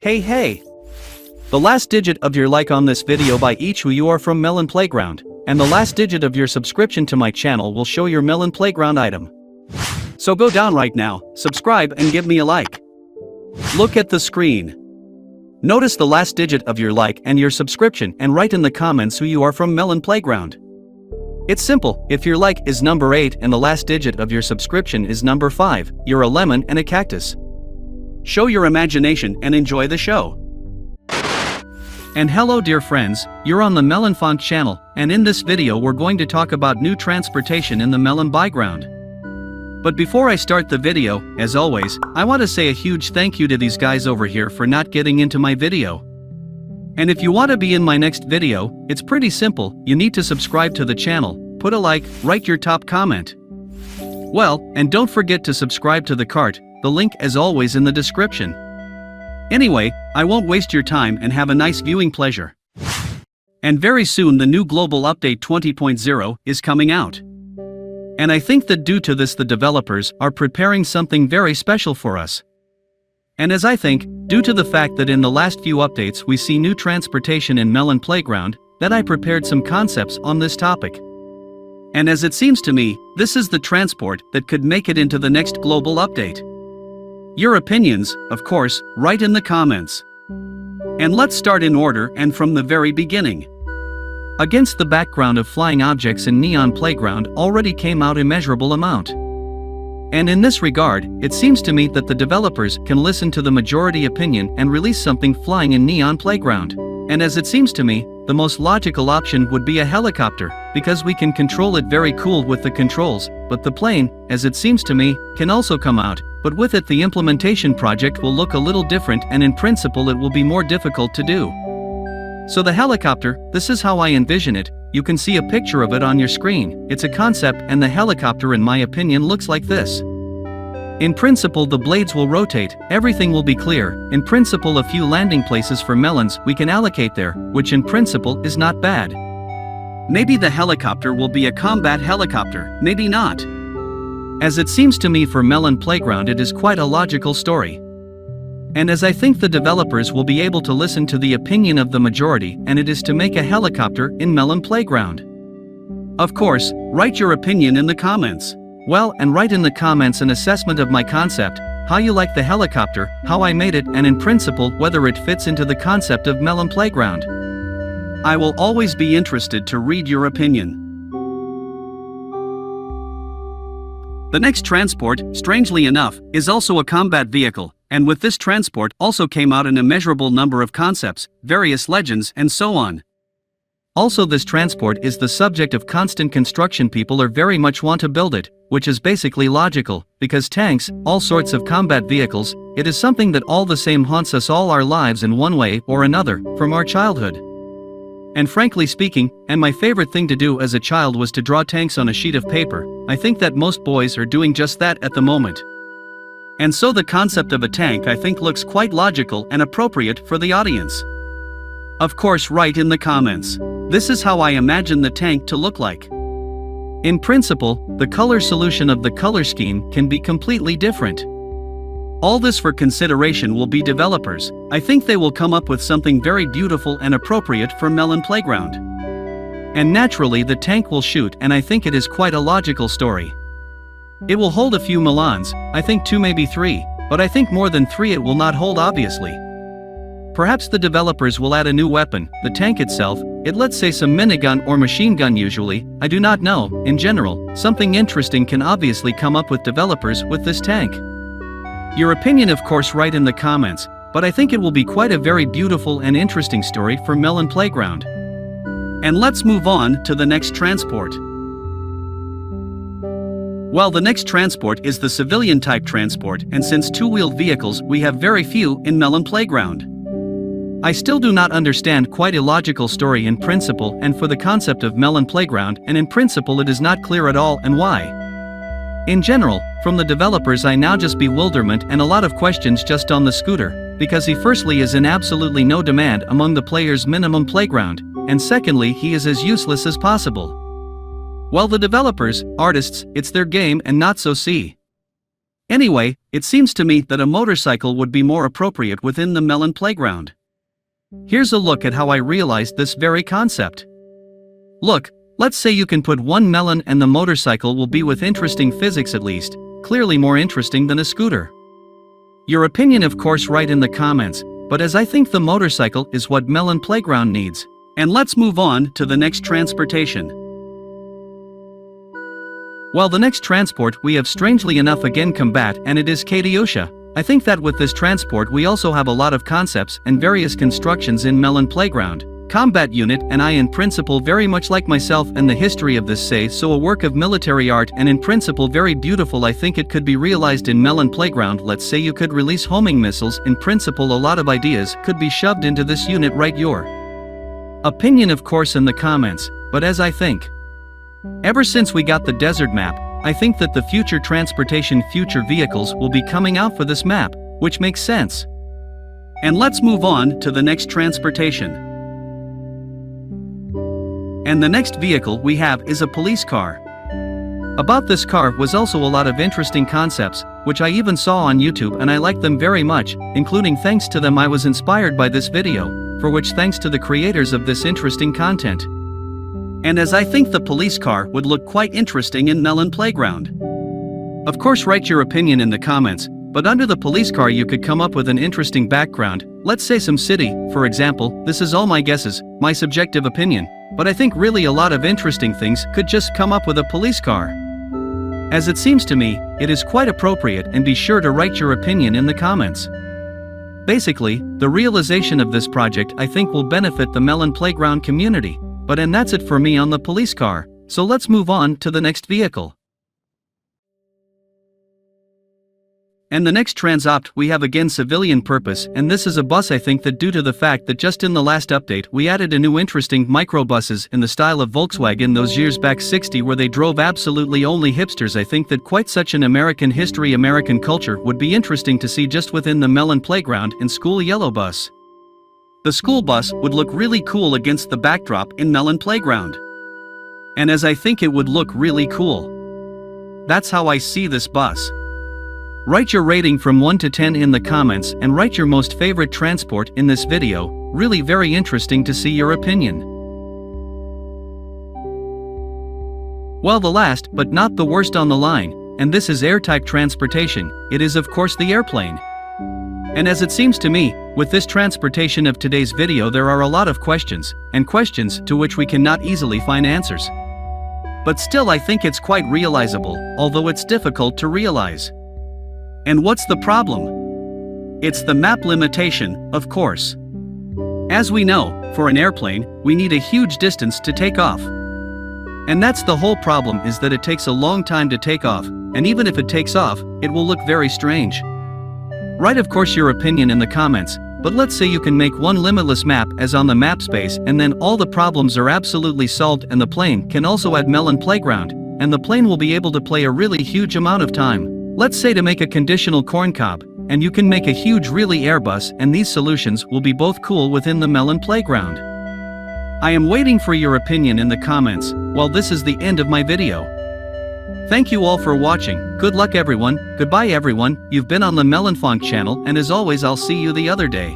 Hey! The last digit of your like on this video by each who you are from Melon Playground, and the last digit of your subscription to my channel will show your Melon Playground item. So go down right now, subscribe and give me a like. Look at the screen. Notice the last digit of your like and your subscription and write in the comments who you are from Melon Playground. It's simple, if your like is number 8 and the last digit of your subscription is number 5, you're a lemon and a cactus. Show your imagination and enjoy the show. And hello dear friends, you're on the Melonfonk channel, and in this video we're going to talk about new transportation in the Melon Playground. But before I start the video, as always, I want to say a huge thank you to these guys over here for not getting into my video. And if you want to be in my next video, it's pretty simple, you need to subscribe to the channel, put a like, write your top comment. Well, and don't forget to subscribe to the cart, the link as always in the description. Anyway, I won't waste your time and have a nice viewing pleasure. And very soon the new Global Update 20.0 is coming out. And I think that due to this the developers are preparing something very special for us. And as I think, due to the fact that in the last few updates we see new transportation in Melon Playground, that I prepared some concepts on this topic. And as it seems to me, this is the transport that could make it into the next global update. Your opinions, of course, write in the comments. And let's start in order and from the very beginning. Against the background of flying objects in Neon Playground already came out immeasurable amount. And in this regard, it seems to me that the developers can listen to the majority opinion and release something flying in Neon Playground. And as it seems to me, the most logical option would be a helicopter, because we can control it very cool with the controls, but the plane, as it seems to me, can also come out, but with it the implementation project will look a little different and in principle it will be more difficult to do. So the helicopter, this is how I envision it, you can see a picture of it on your screen, it's a concept and the helicopter in my opinion looks like this. In principle the blades will rotate, everything will be clear, in principle a few landing places for melons we can allocate there, which in principle is not bad. Maybe the helicopter will be a combat helicopter, maybe not. As it seems to me for Melon Playground it is quite a logical story. And as I think the developers will be able to listen to the opinion of the majority and it is to make a helicopter in Melon Playground. Of course, write your opinion in the comments. Well, and write in the comments an assessment of my concept, how you like the helicopter, how I made it and in principle whether it fits into the concept of Melon Playground. I will always be interested to read your opinion. The next transport, strangely enough, is also a combat vehicle, and with this transport also came out an immeasurable number of concepts, various legends and so on. Also this transport is the subject of constant construction, people are very much want to build it, which is basically logical, because tanks, all sorts of combat vehicles, it is something that all the same haunts us all our lives in one way or another, from our childhood. And frankly speaking, and my favorite thing to do as a child was to draw tanks on a sheet of paper, I think that most boys are doing just that at the moment. And so the concept of a tank I think looks quite logical and appropriate for the audience. Of course write in the comments. This is how I imagine the tank to look like. In principle, the color solution of the color scheme can be completely different. All this for consideration will be developers, I think they will come up with something very beautiful and appropriate for Melon Playground. And naturally the tank will shoot and I think it is quite a logical story. It will hold a few melons, I think 2 maybe 3, but I think more than 3 it will not hold obviously. Perhaps the developers will add a new weapon, the tank itself, let's say some minigun or machine gun usually, I do not know, in general, something interesting can obviously come up with developers with this tank. Your opinion of course write in the comments, but I think it will be quite a very beautiful and interesting story for Melon Playground. And let's move on to the next transport. Well, the next transport is the civilian type transport, and since two-wheeled vehicles we have very few in Melon Playground. I still do not understand quite a logical story in principle and for the concept of Melon Playground, and in principle it is not clear at all and why. In general, from the developers I now just bewilderment and a lot of questions just on the scooter, because he firstly is in absolutely no demand among the players' minimum playground, and secondly he is as useless as possible. Well, the developers, artists, it's their game and not so see. Anyway, it seems to me that a motorcycle would be more appropriate within the Melon Playground. Here's a look at how I realized this very concept. Look, let's say you can put one melon and the motorcycle will be with interesting physics at least, clearly more interesting than a scooter. Your opinion of course write in the comments, but as I think the motorcycle is what Melon Playground needs. And let's move on to the next transportation. Well, the next transport we have strangely enough again combat, and it is Katiosha. I think that with this transport we also have a lot of concepts and various constructions in Melon Playground. Combat unit and I in principle very much like myself and the history of this say so a work of military art and in principle very beautiful. I think it could be realized in Melon Playground. Let's say you could release homing missiles. In principle a lot of ideas could be shoved into this unit. Write your opinion of course in the comments, but as I think, ever since we got the desert map, I think that the future transportation future vehicles will be coming out for this map, which makes sense. And let's move on to the next transportation. And the next vehicle we have is a police car. About this car was also a lot of interesting concepts, which I even saw on YouTube and I liked them very much, including thanks to them I was inspired by this video, for which thanks to the creators of this interesting content. And as I think the police car would look quite interesting in Melon Playground. Of course write your opinion in the comments, but under the police car you could come up with an interesting background, let's say some city, for example. This is all my guesses, my subjective opinion, but I think really a lot of interesting things could just come up with a police car. As it seems to me, it is quite appropriate, and be sure to write your opinion in the comments. Basically, the realization of this project I think will benefit the Melon Playground community. And that's it for me on the police car, so let's move on to the next vehicle. And the next transopt we have again civilian purpose, and this is a bus. I think that due to the fact that just in the last update we added a new interesting microbuses in the style of Volkswagen those years back 60 where they drove absolutely only hipsters. I think that quite such an American history, American culture would be interesting to see just within the Melon Playground and school yellow bus. The school bus would look really cool against the backdrop in Melon Playground. And as I think it would look really cool. That's how I see this bus. Write your rating from 1 to 10 in the comments and write your most favorite transport in this video. Really very interesting to see your opinion. Well, the last but not the worst on the line, and this is air-type transportation. It is of course the airplane. And as it seems to me, with this transportation of today's video there are a lot of questions, and questions to which we cannot easily find answers. But still I think it's quite realizable, although it's difficult to realize. And what's the problem? It's the map limitation, of course. As we know, for an airplane, we need a huge distance to take off. And that's the whole problem, is that it takes a long time to take off, and even if it takes off, it will look very strange. Write of course your opinion in the comments, but let's say you can make one limitless map as on the map space, and then all the problems are absolutely solved, and the plane can also add Melon Playground, and the plane will be able to play a really huge amount of time. Let's say to make a conditional corn cob, and you can make a huge really Airbus, and these solutions will be both cool within the Melon Playground. I am waiting for your opinion in the comments. Well, this is the end of my video. Thank you all for watching. Good luck everyone. Goodbye everyone. You've been on the Melonfonk channel, and as always I'll see you the other day.